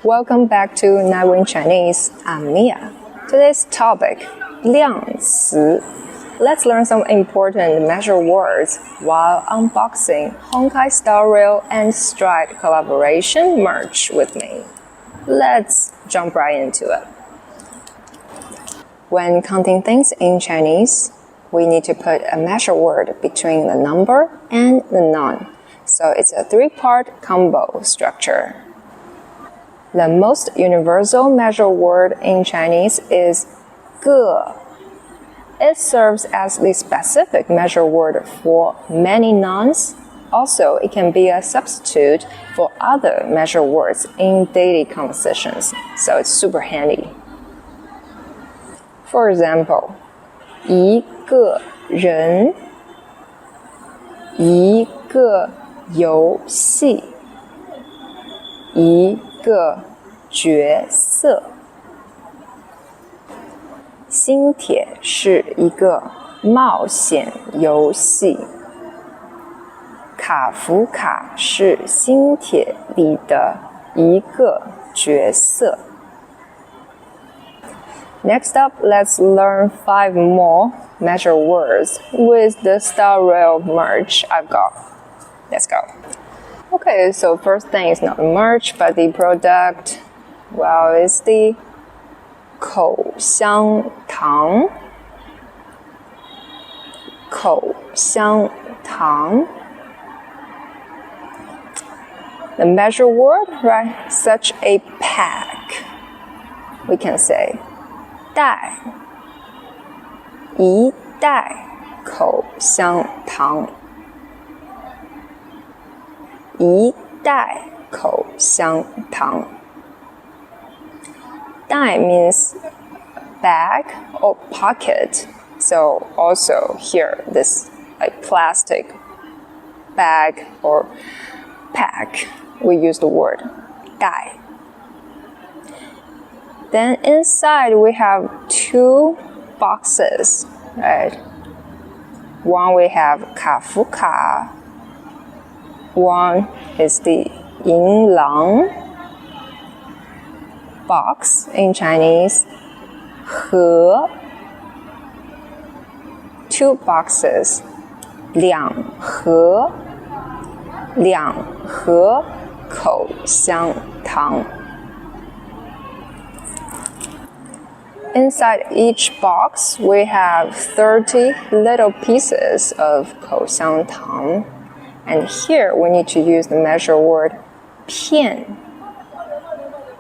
Welcome back to Naiwin Chinese. I'm Mia. Today's topic, 量词. Let's learn some important measure words while unboxing Honkai Star Rail and Stride collaboration merch with me. Let's jump right into it. When counting things in Chinese, we need to put a measure word between the number and the noun. So it's a three-part combo structure. The most universal measure word in Chinese is 个. It serves as the specific measure word for many nouns. Also, it can be a substitute for other measure words in daily conversations, so it's super handy. For example, 一个人，一个游戏，一个角色。星铁是一个冒险游戏。卡夫卡是星铁里的一个角色。Next up, let's learn 5 more measure words with the Star Rail merch I've got. Let's go. Okay, so first thing is not the merch, but the product. Well, it's the 口香糖。口香糖。The measure word, right? Such a pack. We can say 袋，一袋口香糖，一袋口香糖。袋 means bag or pocket. So also here, this like plastic bag or pack, we use the word 袋。Then inside we have 2 boxes, right? One we have 卡夫卡, one is the 银狼 box in Chinese, 盒 2 boxes, 两盒口香糖。Inside each box, we have 30 little pieces of 口香糖. And here we need to use the measure word 片.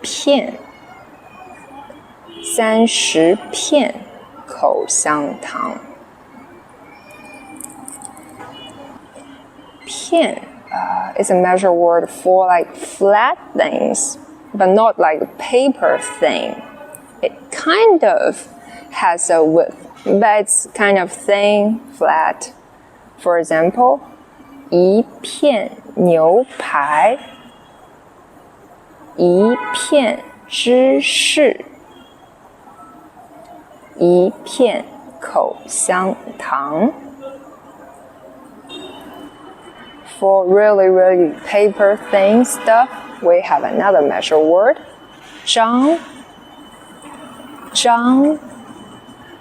片. 30片口香糖。片 is a measure word for like flat things, but not like a paper thing. It kind of has a width, but it's kind of thin, flat. For example, 一片牛排，一片芝士，一片口香糖。For really paper thin stuff, we have another measure word, 张。张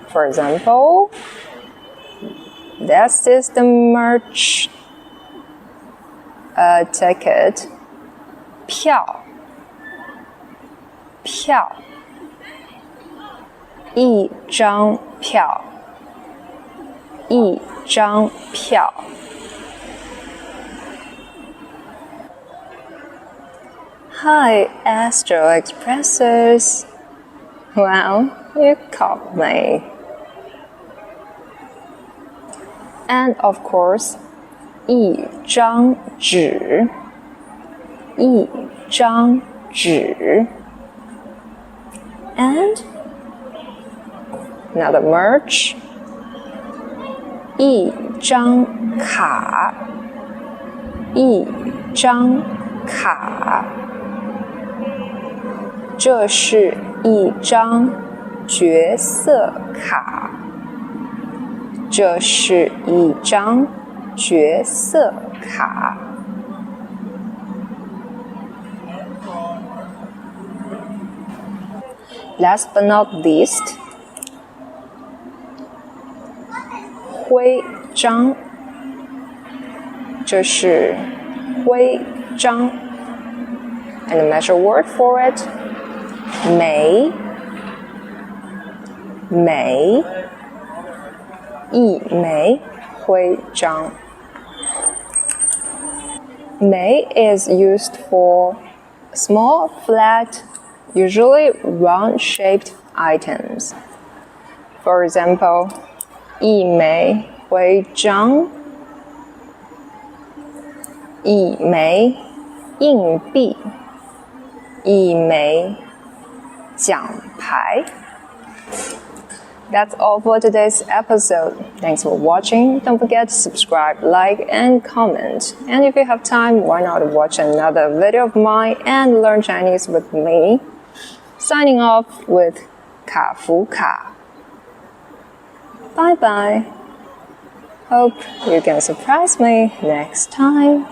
For example, this is the merch ticket. 票一张票一张票。Hi, Astro Expressers. Well, you caught me. And of course, 一张纸一张纸 And another merch, 一张卡一张卡。这是一张角色卡。这是一张角色卡。Last but not least, 徽章，这是徽章 and the measure word for it, 美一枚徽章。枚 is used for small, flat, usually round-shaped items. For example, 一枚徽章，一枚硬币，一枚奖牌。That's all for today's episode. Thanks for watching. Don't forget to subscribe, like, and comment. And if you have time, why not watch another video of mine and learn Chinese with me? Signing off with 卡夫卡. Bye bye. Hope you can surprise me next time.